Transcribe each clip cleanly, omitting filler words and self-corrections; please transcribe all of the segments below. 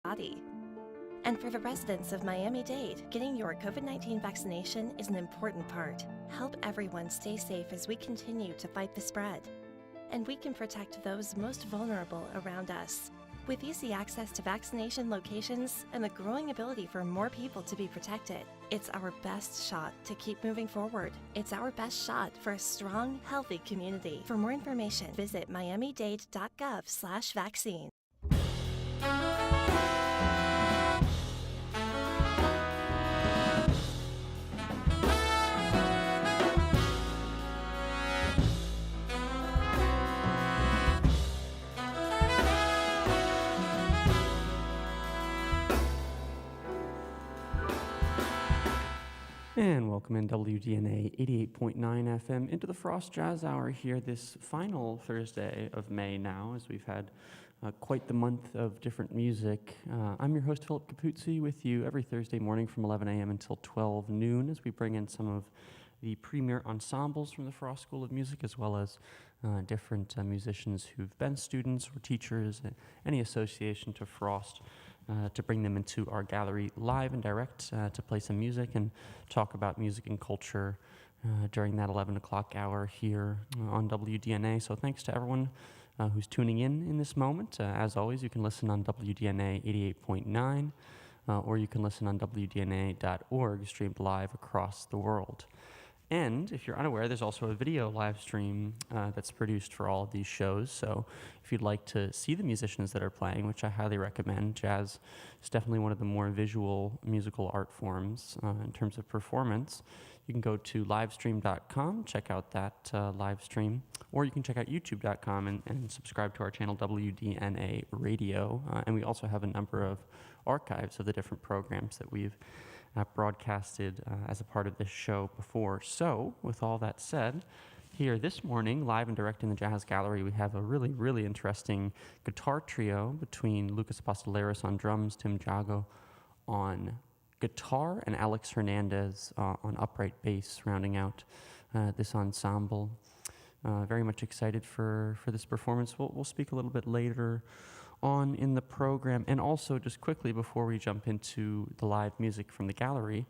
body. And for the residents of Miami-Dade, getting your COVID-19 vaccination is an important part. Help everyone stay safe as we continue to fight the spread. And we can protect those most vulnerable around us. With easy access to vaccination locations and the growing ability for more people to be protected, it's our best shot to keep moving forward. It's our best shot for a strong, healthy community. For more information, visit miamidade.gov/vaccine. And welcome in WDNA 88.9 FM into the Frost Jazz Hour here this final Thursday of May now, as we've had quite the month of different music. I'm your host, Philip Capuzzi, with you every Thursday morning from 11 a.m. until 12 noon as we bring in some of the premier ensembles from the Frost School of Music, as well as different musicians who've been students or teachers, any association to Frost, to bring them into our gallery live and direct to play some music and talk about music and culture during that 11 o'clock hour here on WDNA. So thanks to everyone who's tuning in this moment. As always, you can listen on WDNA 88.9 or you can listen on WDNA.org, streamed live across the world. And if you're unaware, there's also a video live stream that's produced for all of these shows. So if you'd like to see the musicians that are playing, which I highly recommend, jazz is definitely one of the more visual musical art forms in terms of performance. You can go to livestream.com, check out that live stream, or you can check out youtube.com and subscribe to our channel WDNA Radio. And we also have a number of archives of the different programs that we've broadcasted as a part of this show before. So, with all that said, here this morning, live and direct in the Jazz Gallery, we have a really, really interesting guitar trio between Lucas Apostoleris on drums, Tim Jago on guitar, and Alex Hernandez on upright bass, rounding out this ensemble. Very much excited for this performance. We'll speak a little bit later on in the program. And also, just quickly before we jump into the live music from the gallery,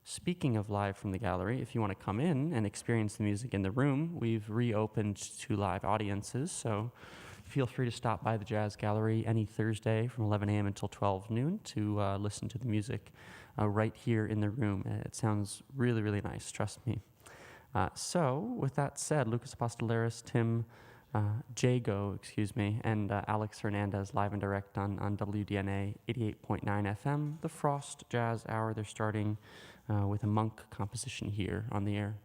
speaking of live from the gallery, if you want to come in and experience the music in the room, we've reopened to live audiences. So feel free to stop by the Jazz Gallery any Thursday from 11 a.m. until 12 noon to listen to the music right here in the room. It sounds really, really nice, trust me. So, with that said, Lucas Apostoleris, Tim Jago, and Alex Hernandez live and direct on WDNA 88.9 FM, the Frost Jazz Hour. They're starting with a Monk composition here on the air.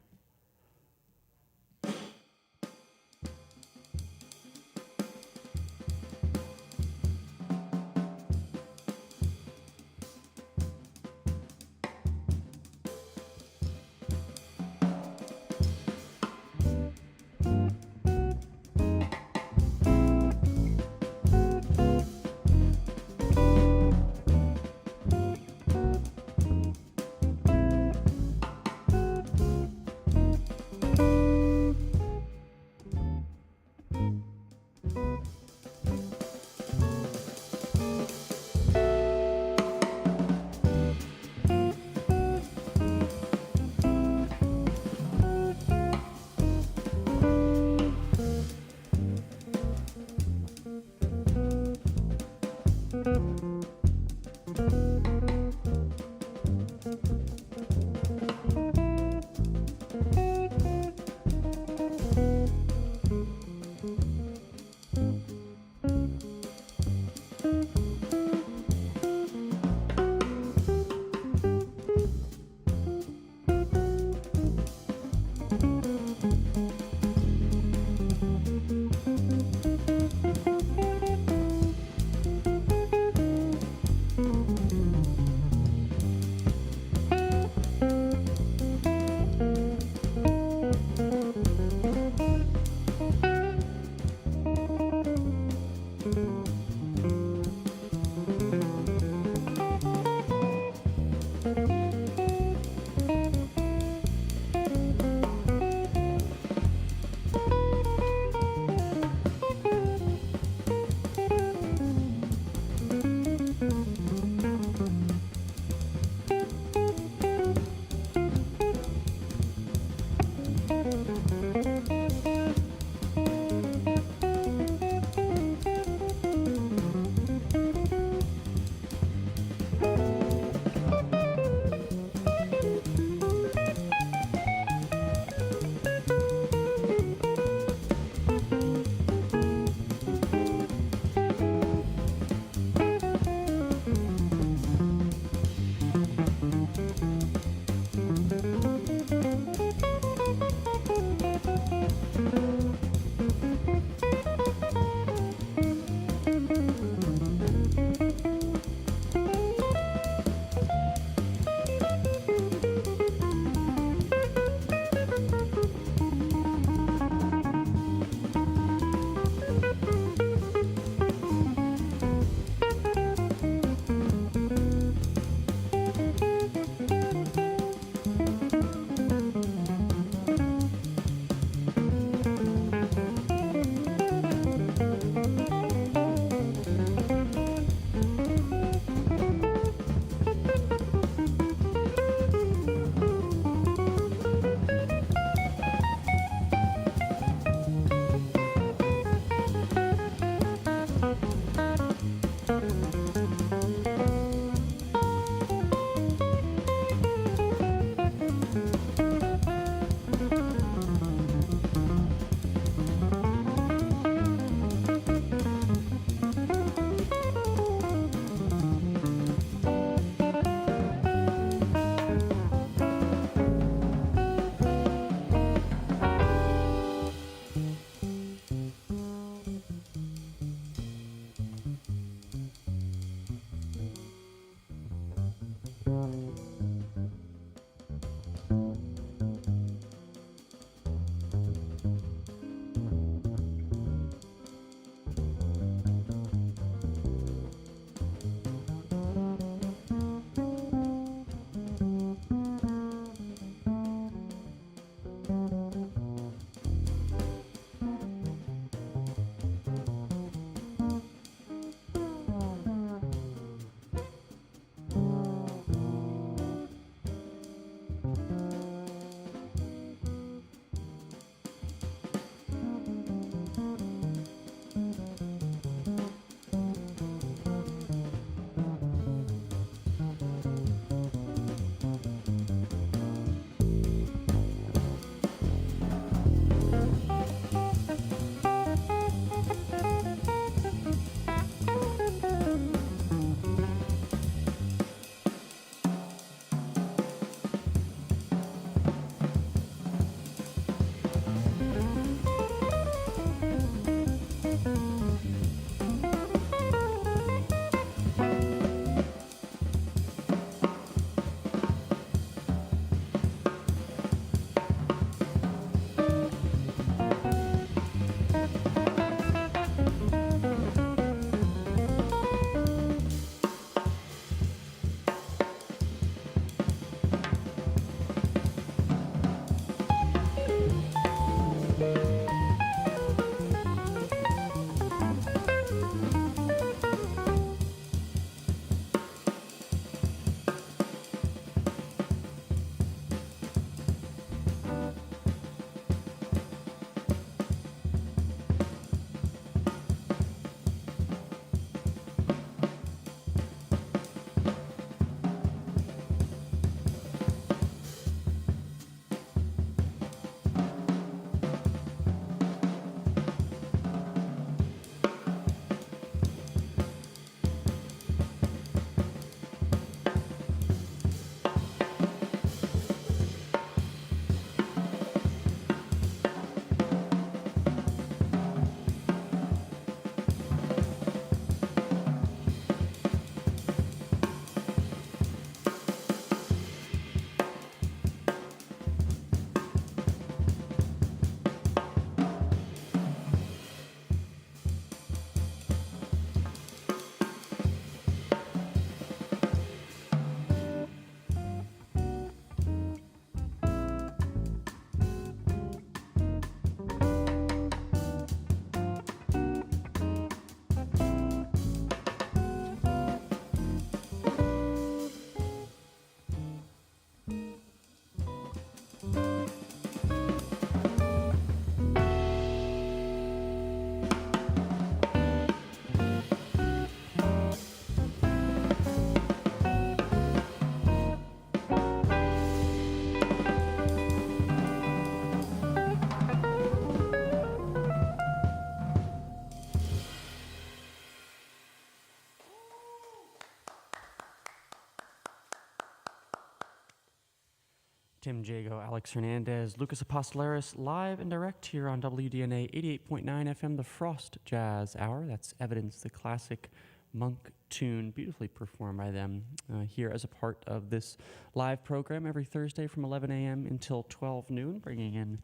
Tim Jago, Alex Hernandez, Lucas Apostoleris, live and direct here on WDNA 88.9 FM, the Frost Jazz Hour. That's Evidence, the classic monk tune, beautifully performed by them here as a part of this live program every Thursday from 11 a.m. until 12 noon, bringing in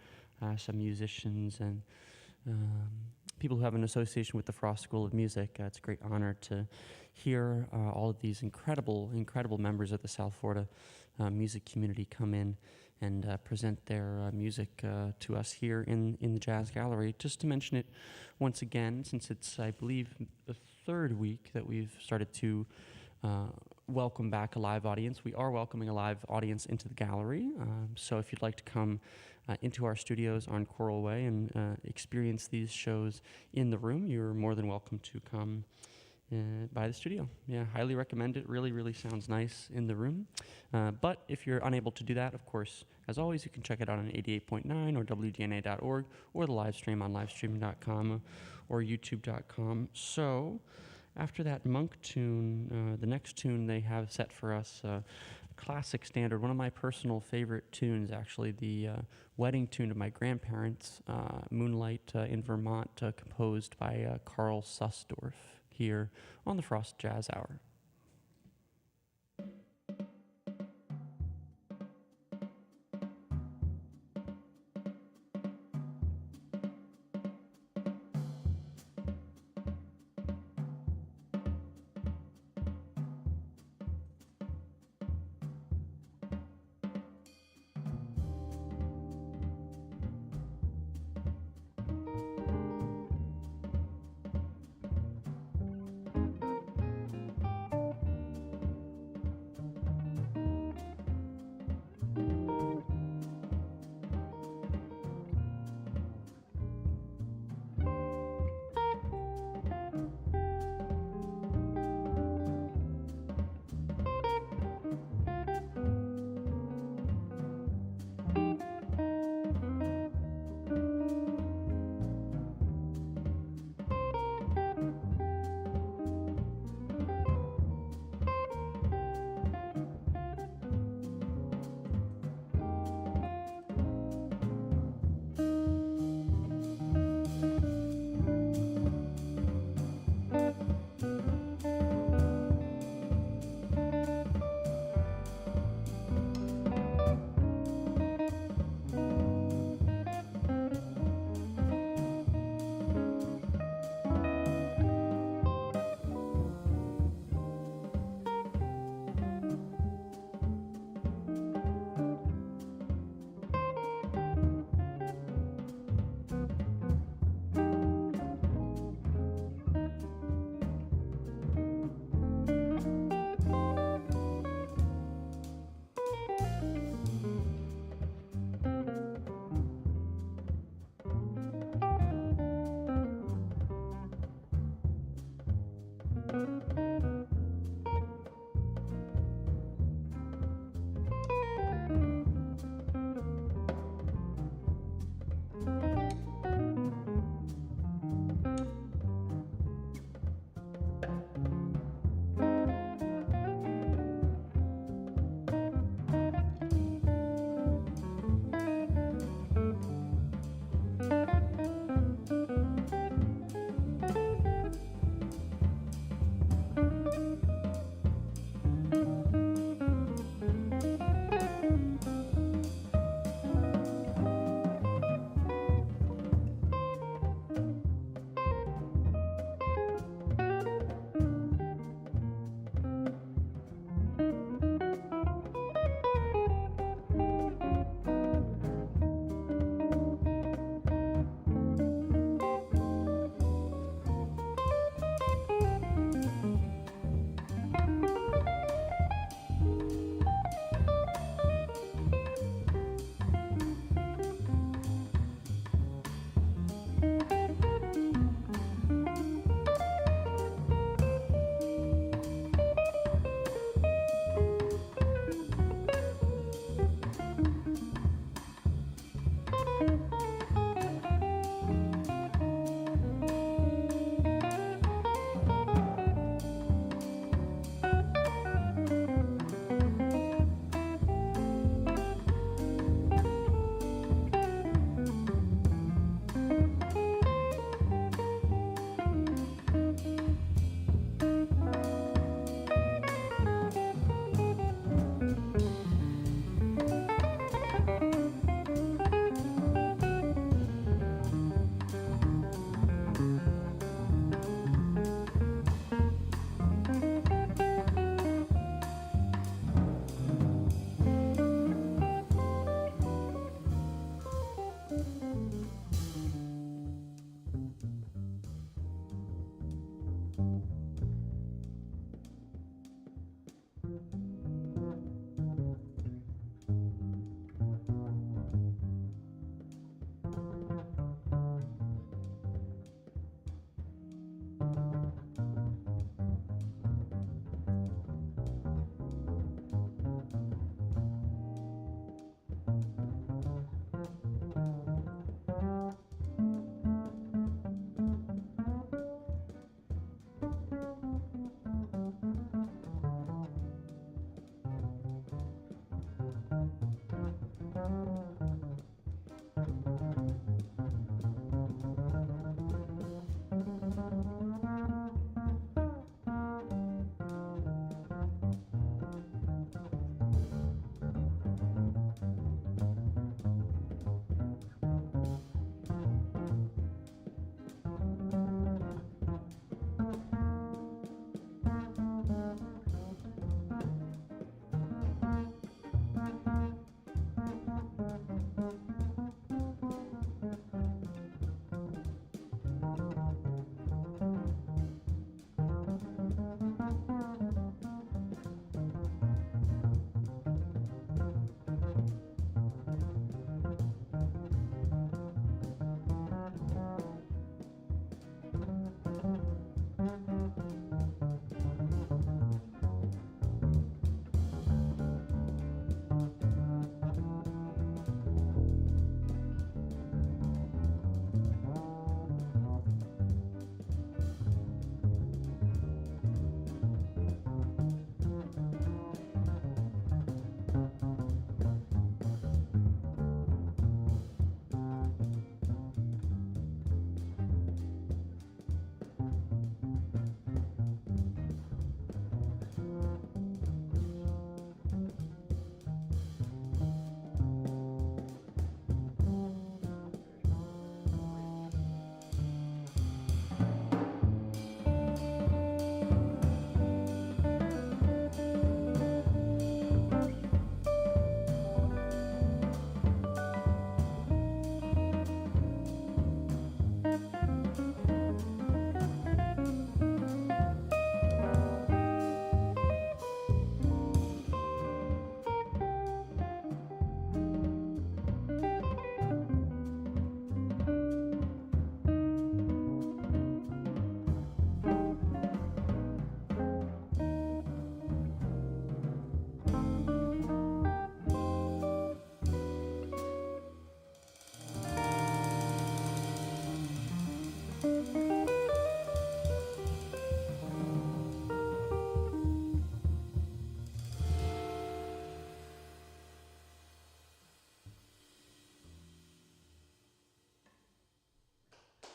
some musicians and people who have an association with the Frost School of Music. It's a great honor to hear all of these incredible members of the South Florida music community come in and present their music to us here in the Jazz Gallery. Just to mention it once again, since it's, I believe, the third week that we've started to welcome back a live audience. We are welcoming a live audience into the gallery, so if you'd like to come into our studios on Coral Way and experience these shows in the room, you're more than welcome to come by the studio. Yeah, highly recommend it. Really sounds nice in the room. But if you're unable to do that, of course, as always, you can check it out on 88.9 or WDNA.org or the live stream on livestreaming.com or YouTube.com. So after that monk tune, the next tune they have set for us, classic standard, one of my personal favorite tunes, actually, the wedding tune of my grandparents, Moonlight in Vermont, composed by Carl Sussdorf, here on the Frost Jazz Hour.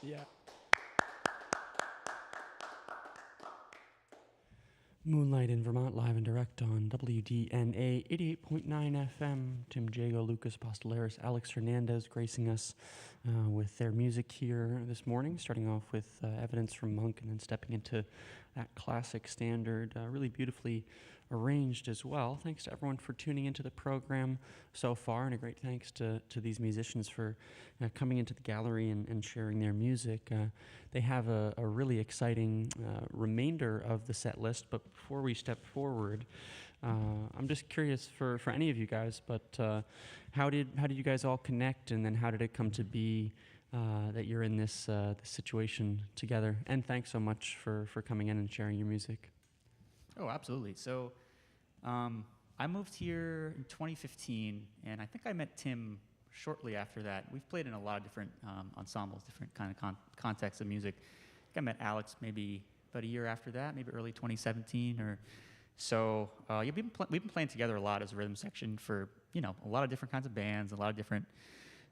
Yeah. Moonlight in Vermont, live and direct on WDNA 88.9 FM. Tim Jago, Lucas Apostoleris, Alex Hernandez gracing us with their music here this morning, starting off with Evidence from Monk and then stepping into that classic standard, really beautifully arranged as well. Thanks to everyone for tuning into the program so far, and a great thanks to these musicians for coming into the gallery and sharing their music. They have a really exciting remainder of the set list, but before we step forward, I'm just curious for any of you guys, but how did you guys all connect, and then how did it come to be that you're in this situation together? And thanks so much for coming in and sharing your music. Oh, absolutely. So I moved here in 2015, and I think I met Tim shortly after that. We've played in a lot of different ensembles, different kind of contexts of music. I think I met Alex maybe about a year after that, maybe early 2017 or so. Yeah, we've been playing together a lot as a rhythm section for a lot of different kinds of bands, a lot of different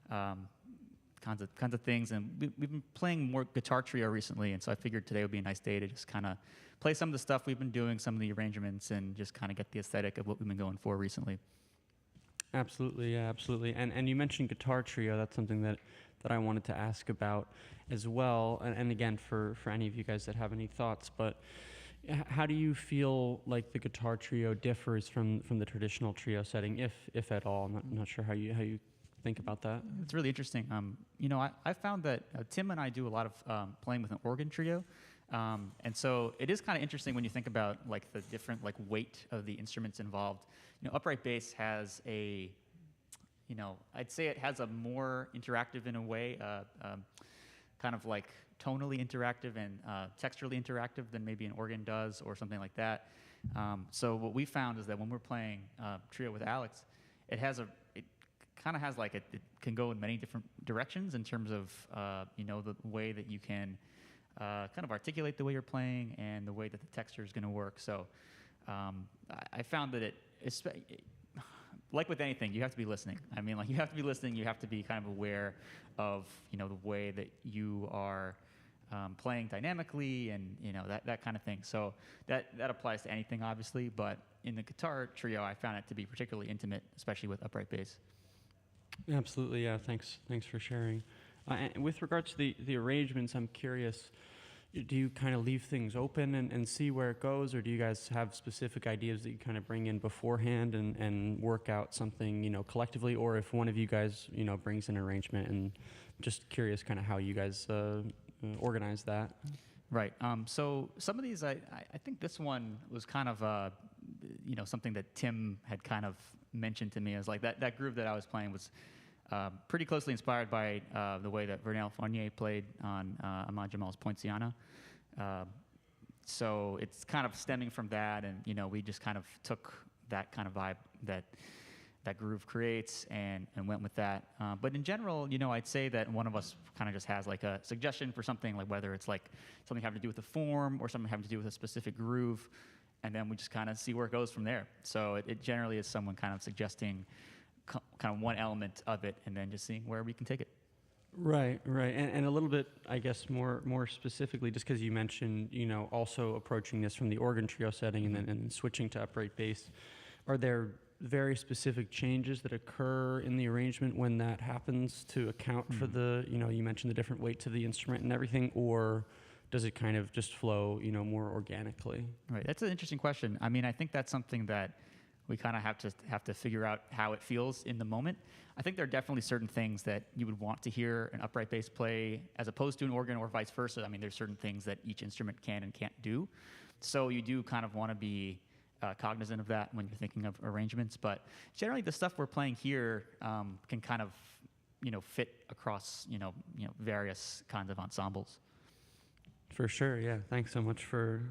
kinds of things, and we've been playing more guitar trio recently, and so I figured today would be a nice day to just kind of play some of the stuff we've been doing, some of the arrangements, and just kind of get the aesthetic of what we've been going for recently. Absolutely, yeah, absolutely. And you mentioned guitar trio. That's something that I wanted to ask about as well. And again, for any of you guys that have any thoughts, but how do you feel like the guitar trio differs from the traditional trio setting, if at all? I'm not sure how you think about that. It's really interesting. I found that Tim and I do a lot of playing with an organ trio, And so it is kind of interesting when you think about like the different like weight of the instruments involved. Upright bass has a, I'd say it has a more interactive in a way, kind of like tonally interactive and texturally interactive than maybe an organ does or something like that. So what we found is that when we're playing trio with Alex, it kind of has like it can go in many different directions in terms of the way that you can kind of articulate the way you're playing and the way that the texture is going to work. So I found that like with anything, you have to be listening. I mean, like you have to be listening. You have to be kind of aware of the way that you are playing dynamically and that kind of thing. So that applies to anything, obviously. But in the guitar trio, I found it to be particularly intimate, especially with upright bass. Absolutely, yeah. Thanks for sharing. And with regards to the arrangements, I'm curious, do you kind of leave things open and see where it goes, or do you guys have specific ideas that you kind of bring in beforehand and work out something, collectively, or if one of you guys, brings an arrangement, and just curious kind of how you guys organize that? Right. So some of these, I think this one was kind of, something that Tim had kind of mentioned to me. As like that groove that I was playing was pretty closely inspired by the way that Vernel Fournier played on Ahmad Jamal's Poinciana. So it's kind of stemming from that, and we just kind of took that kind of vibe that groove creates and went with that. But in general, I'd say that one of us kind of just has like a suggestion for something, like whether it's like something having to do with the form or something having to do with a specific groove, and then we just kind of see where it goes from there. So it generally is someone kind of suggesting kind of one element of it, and then just seeing where we can take it. Right. And a little bit, I guess, more specifically, just because you mentioned, also approaching this from the organ trio setting and then switching to upright bass, are there very specific changes that occur in the arrangement when that happens to account for the, you mentioned the different weights of the instrument and everything, or does it kind of just flow, more organically? Right. That's an interesting question. I mean, I think that's something that we kind of have to figure out how it feels in the moment. I think there are definitely certain things that you would want to hear an upright bass play as opposed to an organ, or vice versa. I mean, there's certain things that each instrument can and can't do. So you do kind of want to be cognizant of that when you're thinking of arrangements. But generally, the stuff we're playing here can kind of, fit across, various kinds of ensembles. For sure, yeah. Thanks so much for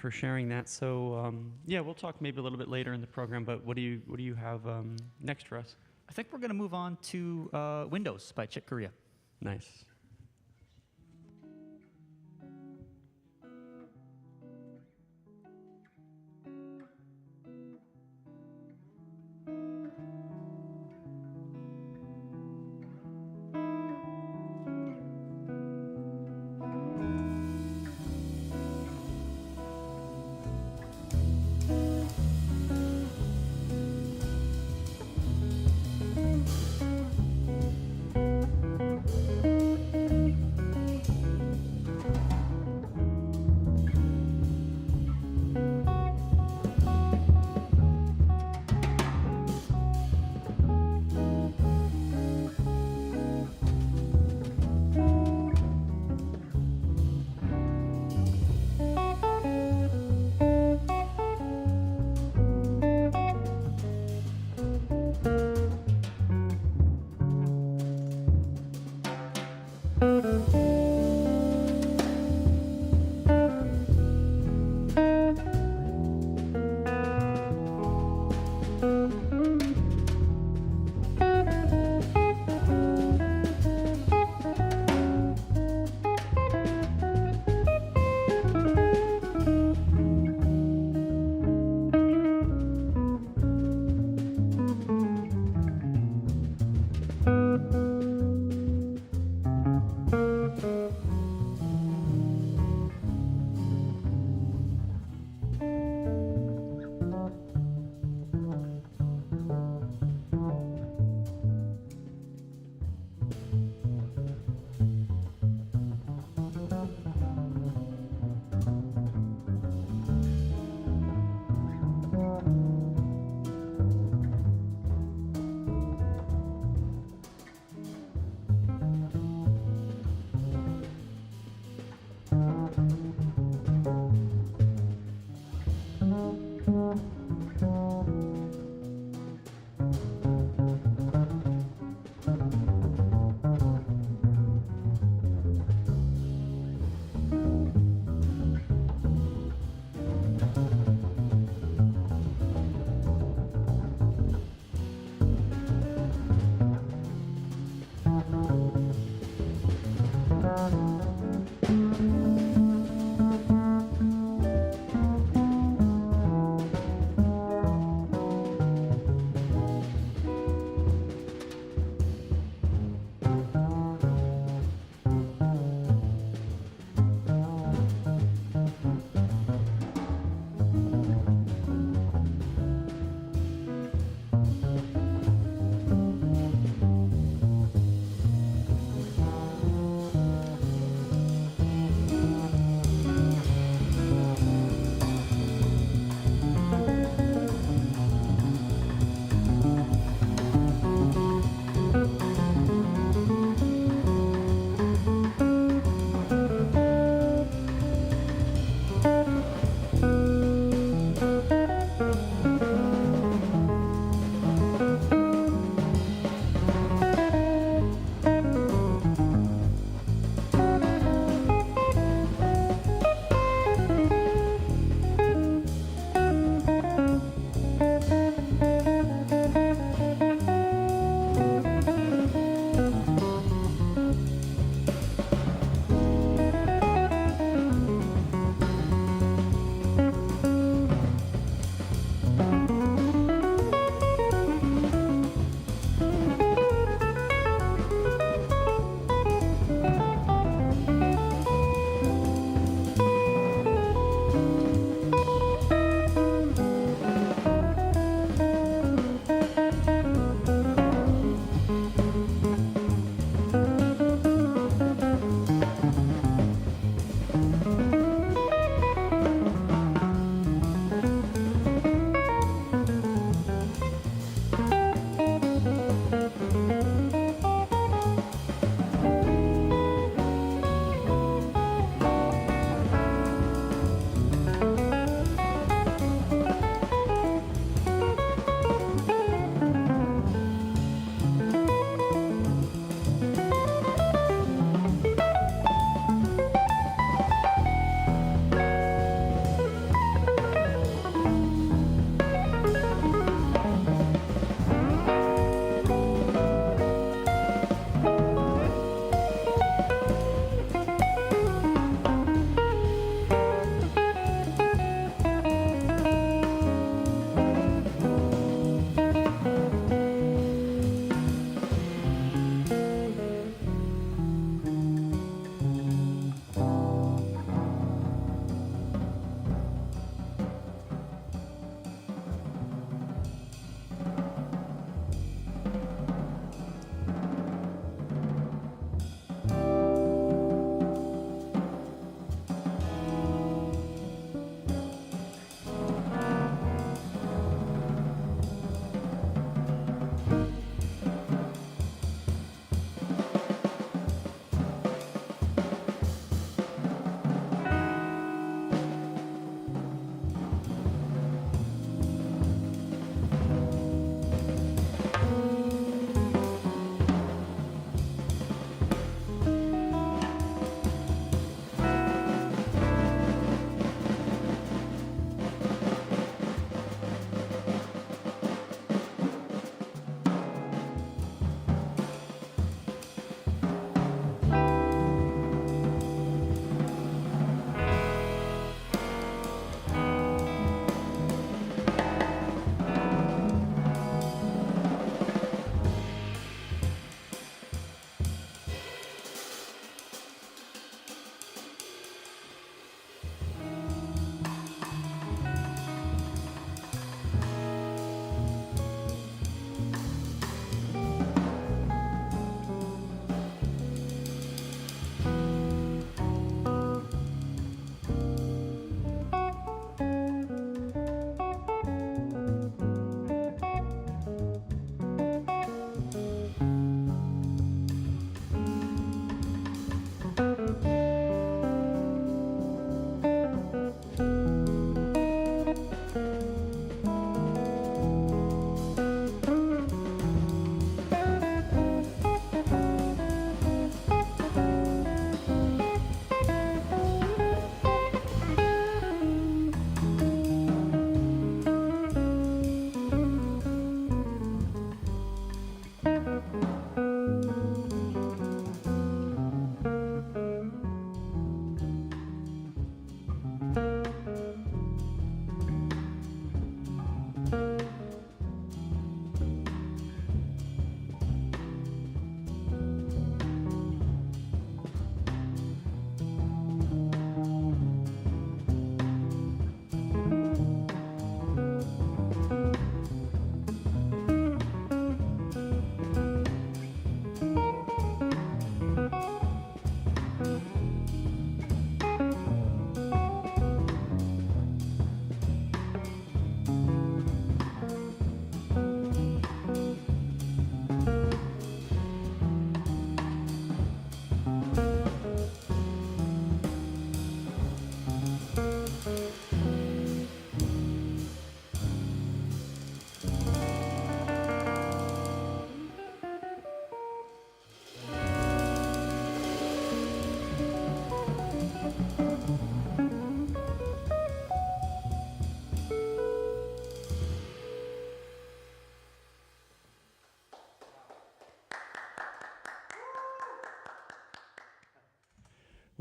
sharing that. So, we'll talk maybe a little bit later in the program. But what do you have next for us? I think we're going to move on to Windows by Chick Corea. Nice.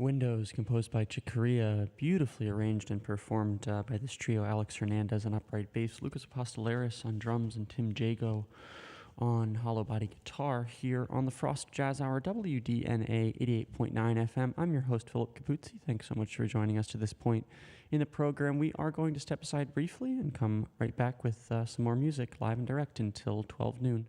Windows, composed by Chick Corea, beautifully arranged and performed by this trio: Alex Hernandez on upright bass, Lucas Apostoleris on drums, and Tim Jago on hollow body guitar here on the Frost Jazz Hour, WDNA 88.9 FM. I'm your host, Philip Capuzzi. Thanks so much for joining us to this point in the program. We are going to step aside briefly and come right back with some more music live and direct until 12 noon.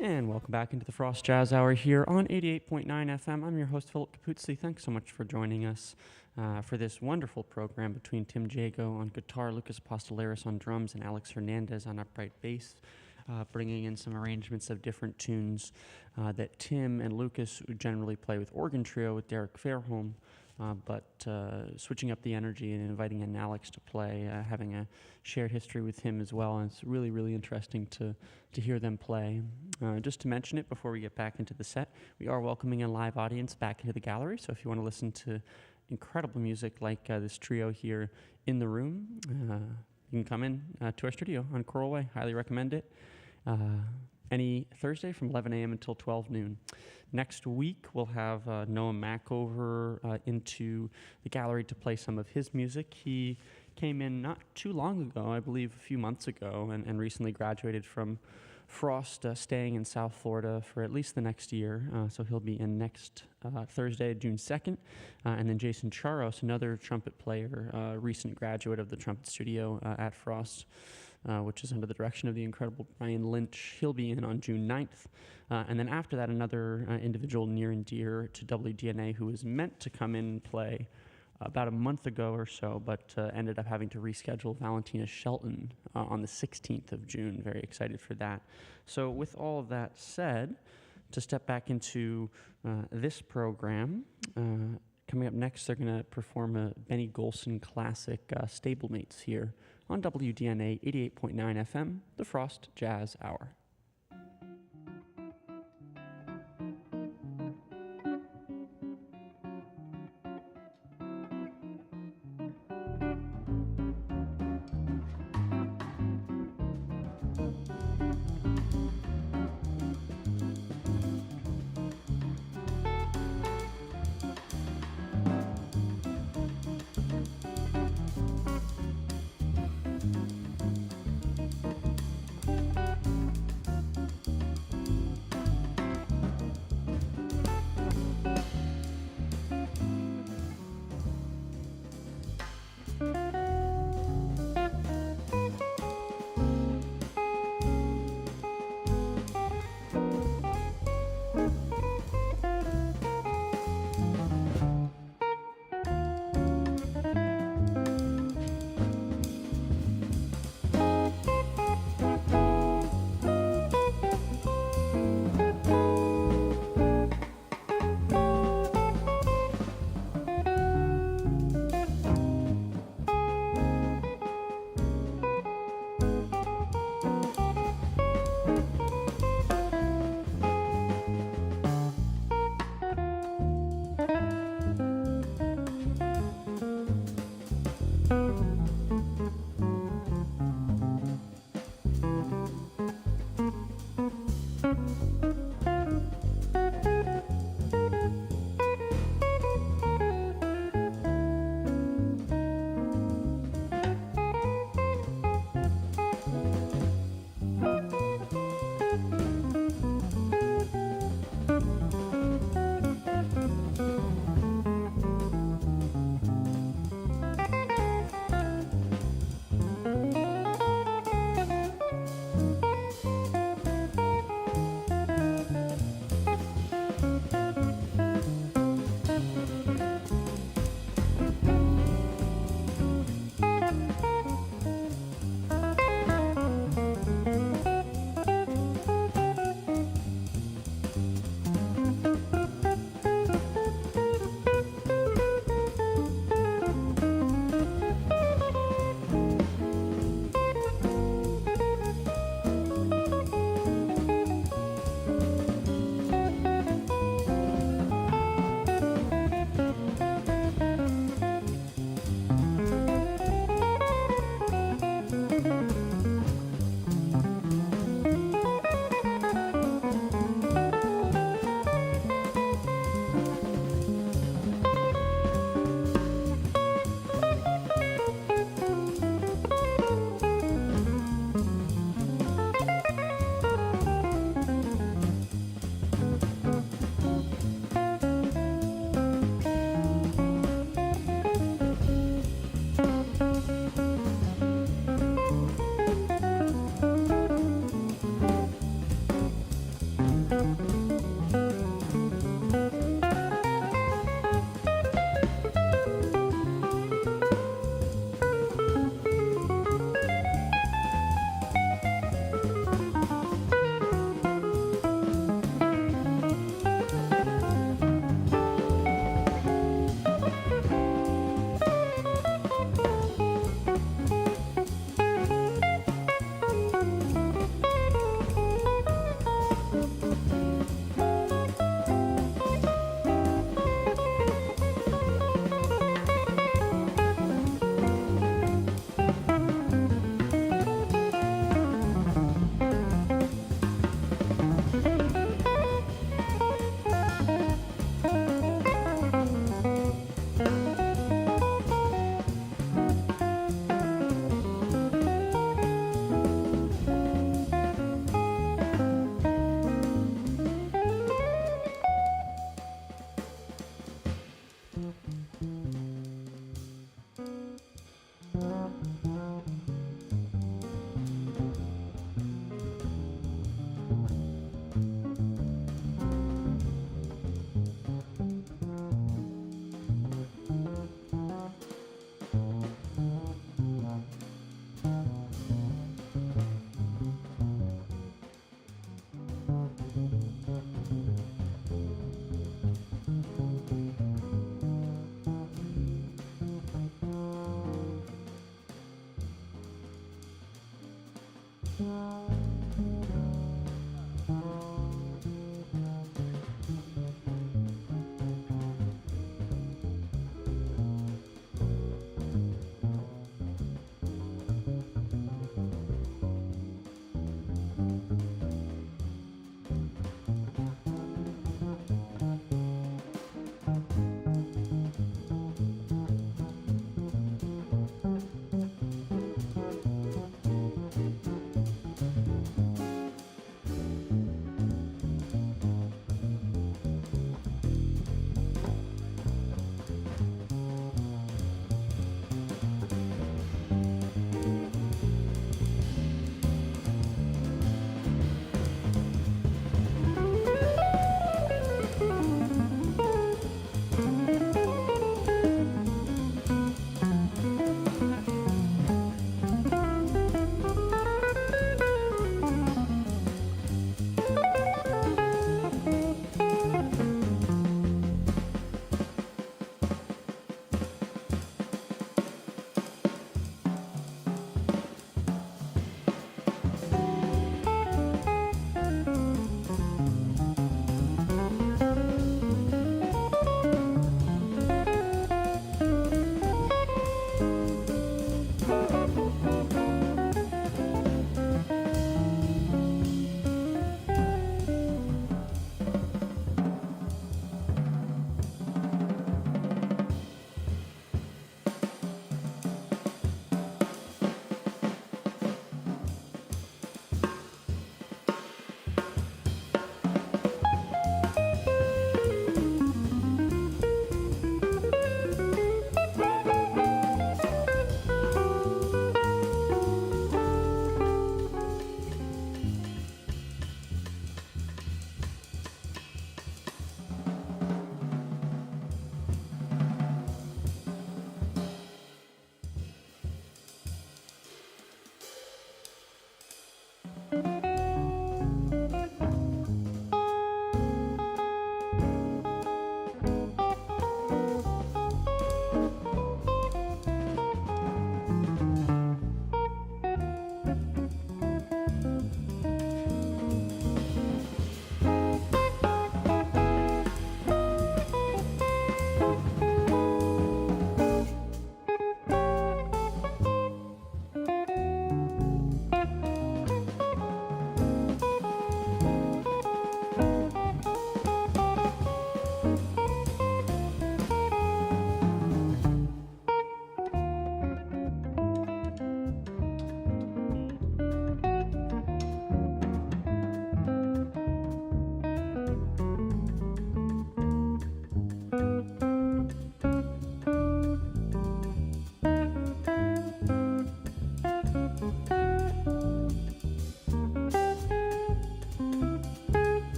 And welcome back into the Frost Jazz Hour here on 88.9 FM. I'm your host, Philip Capuzzi. Thanks so much for joining us for this wonderful program between Tim Jago on guitar, Lucas Apostoleris on drums, and Alex Hernandez on upright bass, bringing in some arrangements of different tunes that Tim and Lucas would generally play with organ trio with Derek Fairholm, but switching up the energy and inviting in Alex to play, having a shared history with him as well. And it's really, really interesting to hear them play. Just to mention it before we get back into the set, we are welcoming a live audience back into the gallery. So if you want to listen to incredible music like this trio here in the room, you can come in to our studio on Coral Way. Highly recommend it. Any Thursday from 11 a.m. until 12 noon. Next week, we'll have Noah Mack over into the gallery to play some of his music. He came in not too long ago, I believe a few months ago, and recently graduated from Frost, staying in South Florida for at least the next year. So he'll be in next Thursday, June 2nd. And then Jason Charos, another trumpet player, recent graduate of the trumpet studio at Frost, which is under the direction of the incredible Brian Lynch. He'll be in on June 9th. And then after that, another individual near and dear to WDNA who was meant to come in and play about a month ago or so, but ended up having to reschedule, Valentina Shelton, on the 16th of June. Very excited for that. So with all of that said, to step back into this program, coming up next, they're going to perform a Benny Golson classic, Stablemates, here on WDNA 88.9 FM, the Frost Jazz Hour.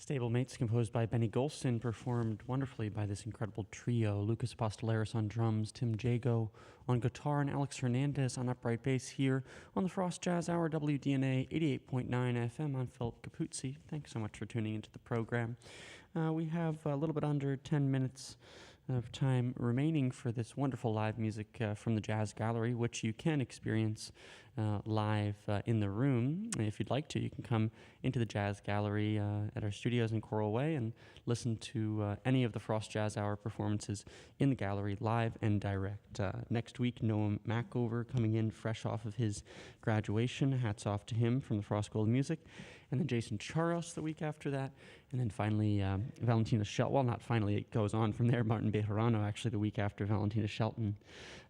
Stablemates, composed by Benny Golston, performed wonderfully by this incredible trio. Lucas Apostoleris on drums, Tim Jago on guitar, and Alex Hernandez on upright bass here on the Frost Jazz Hour, WDNA 88.9 FM. I'm Philip Capuzzi. Thanks so much for tuning into the program. We have a little bit under 10 minutes of time remaining for this wonderful live music from the Jazz Gallery, which you can experience live in the room. If you'd like to, you can come into the Jazz Gallery at our studios in Coral Way and listen to any of the Frost Jazz Hour performances in the gallery live and direct. Next week, Noah Mackover coming in fresh off of his graduation. Hats off to him from the Frost School of Music. And then Jason Charos the week after that. And then finally, Valentina Shelton. Well, not finally, it goes on from there. Martin Bejarano, actually, the week after Valentina Shelton.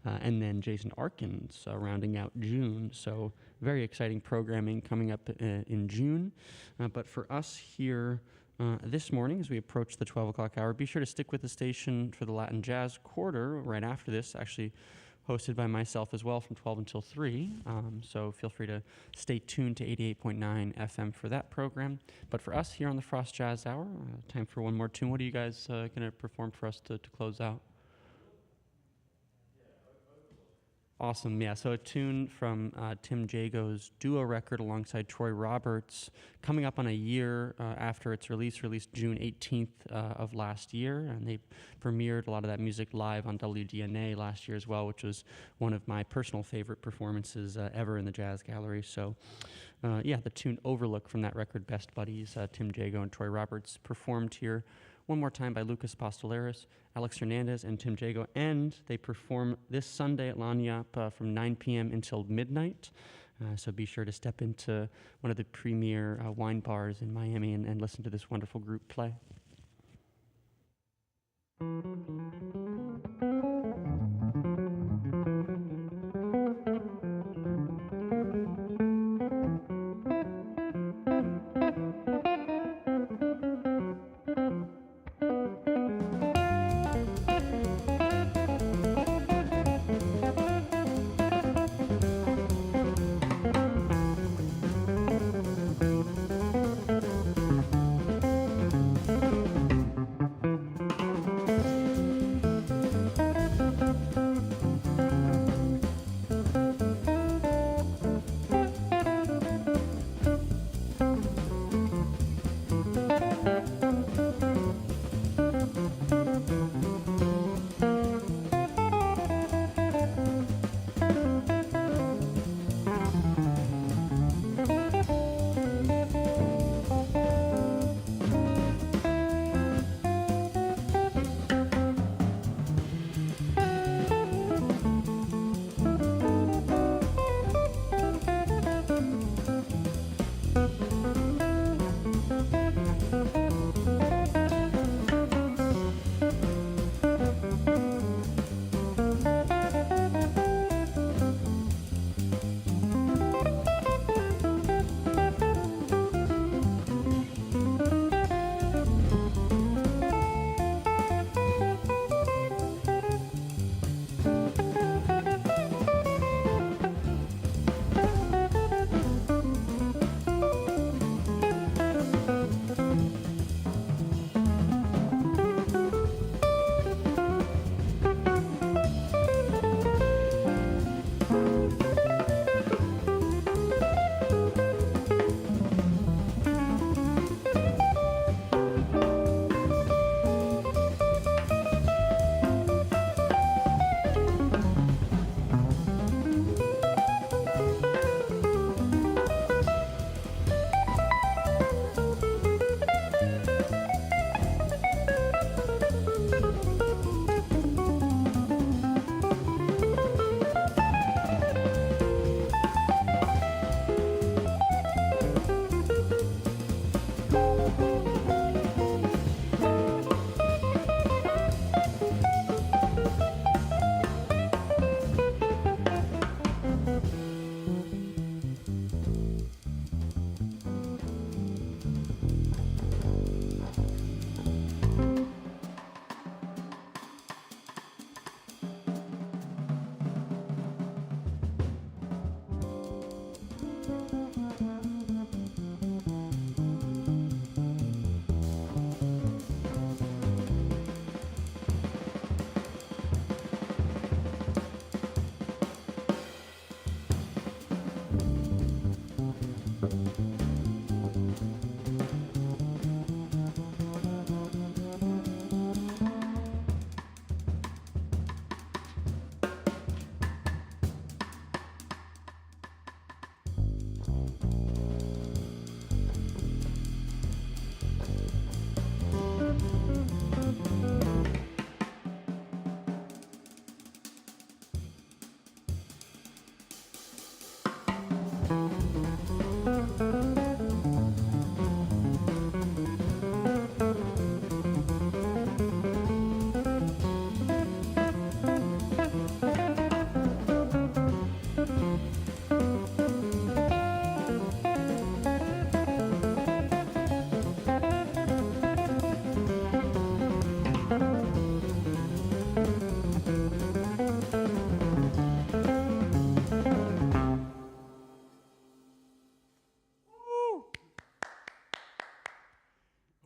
And then Jason Arkins rounding out June. So very exciting programming coming up in June. But for us here this morning, as we approach the 12 o'clock hour, be sure to stick with the station for the Latin Jazz Quarter right after this, actually hosted by myself as well from 12 until 3. So feel free to stay tuned to 88.9 FM for that program. But for us here on the Frost Jazz Hour, time for one more tune. What are you guys going to perform for us to close out? Awesome, yeah. So a tune from Tim Jago's duo record alongside Troy Roberts, coming up on a year after its released June 18th of last year, and they premiered a lot of that music live on WDNA last year as well, which was one of my personal favorite performances ever in the Jazz Gallery. So the tune Overlook from that record, Best Buddies, Tim Jago and Troy Roberts, performed here one more time by Lucas Apostoleris, Alex Hernandez, and Tim Jago. And they perform this Sunday at Lagniappe from 9 p.m. until midnight. So be sure to step into one of the premier wine bars in Miami and listen to this wonderful group play.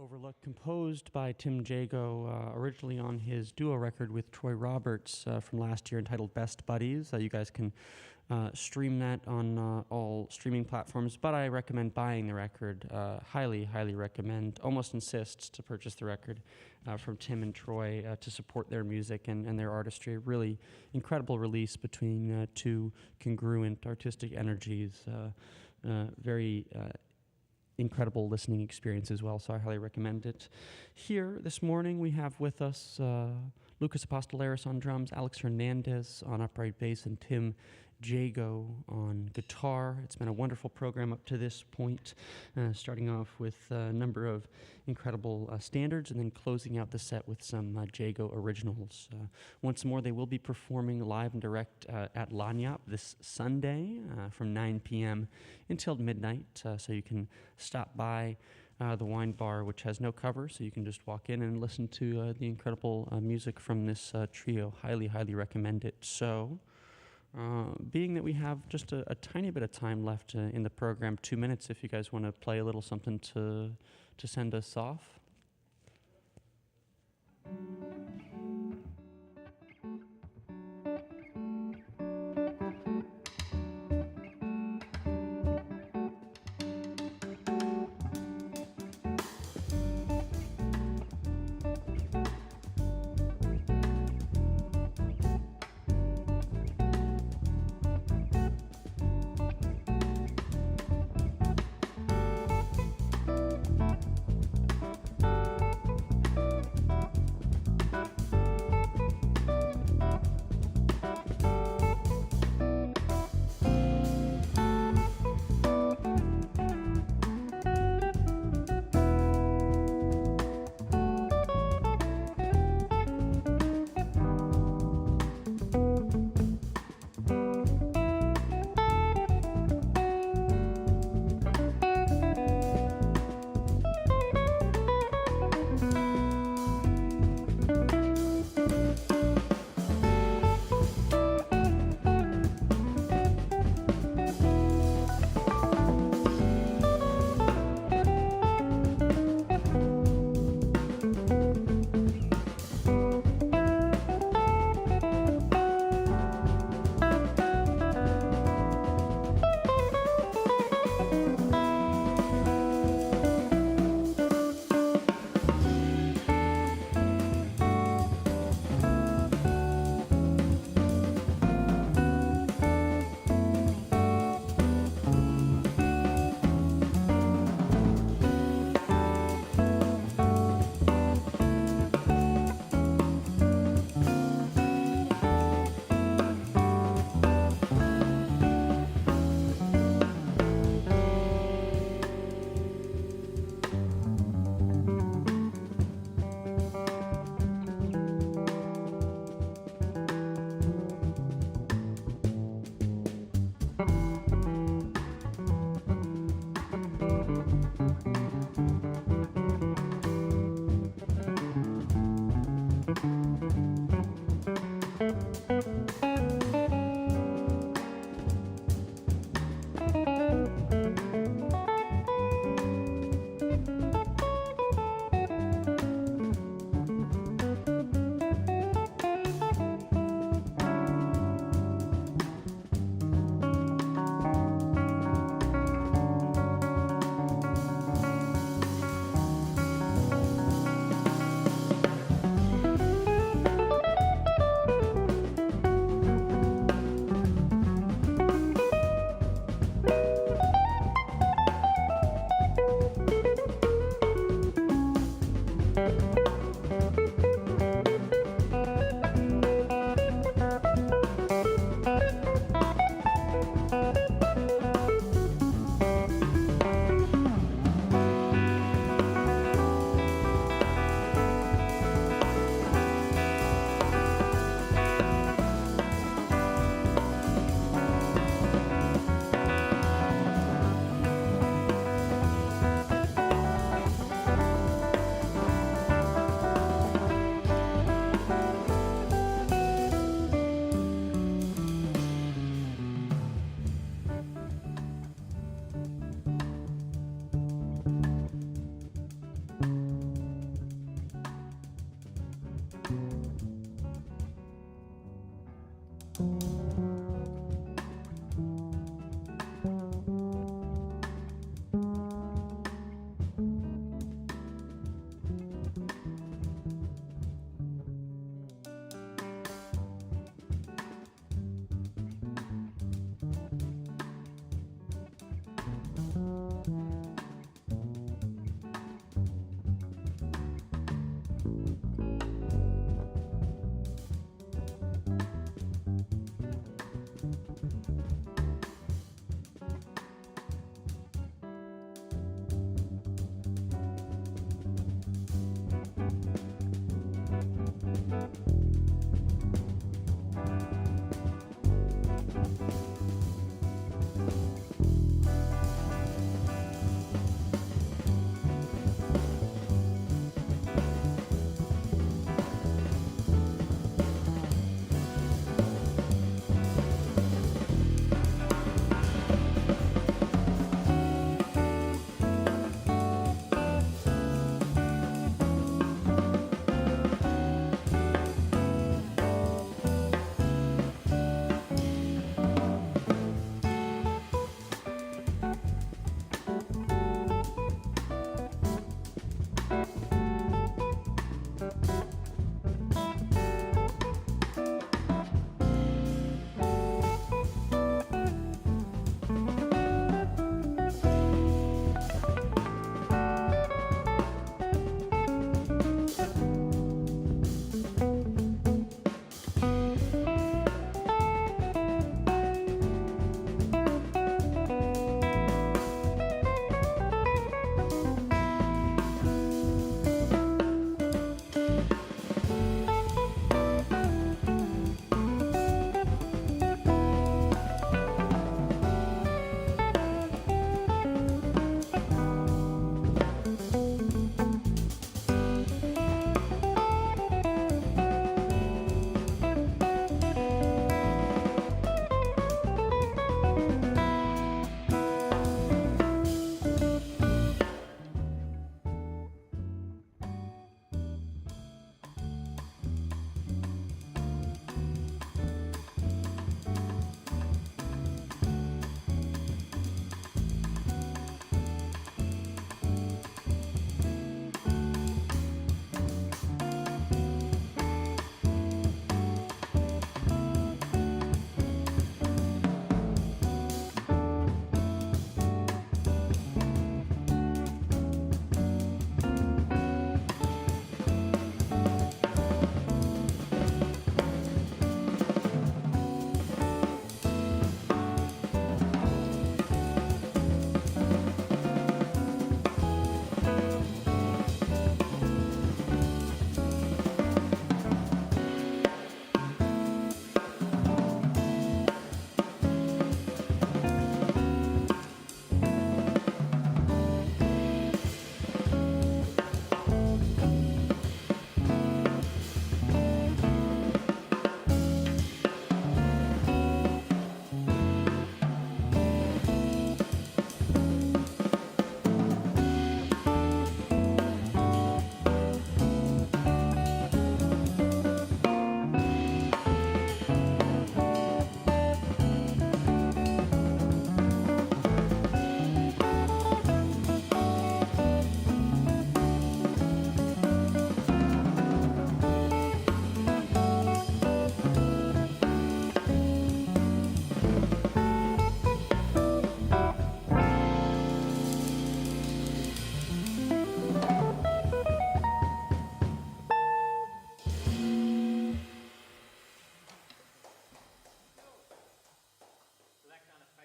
Overlook, composed by Tim Jago, originally on his duo record with Troy Roberts from last year entitled Best Buddies. You guys can stream that on all streaming platforms, but I recommend buying the record. Highly, highly recommend. Almost insists to purchase the record from Tim and Troy to support their music and their artistry. Really incredible release between two congruent artistic energies. Very incredible listening experience as well, so I highly recommend it. Here this morning we have with us Lucas Apostoleris on drums, Alex Hernandez on upright bass, and Tim Jago on guitar. It's been a wonderful program up to this point, starting off with a number of incredible standards and then closing out the set with some Jago originals. Once more, they will be performing live and direct at Lanyap this Sunday from 9 p.m. until midnight, so you can stop by the wine bar, which has no cover, so you can just walk in and listen to the incredible music from this trio. Highly, highly recommend it. So, being that we have just a tiny bit of time left in the program, 2 minutes, if you guys want to play a little something to send us off.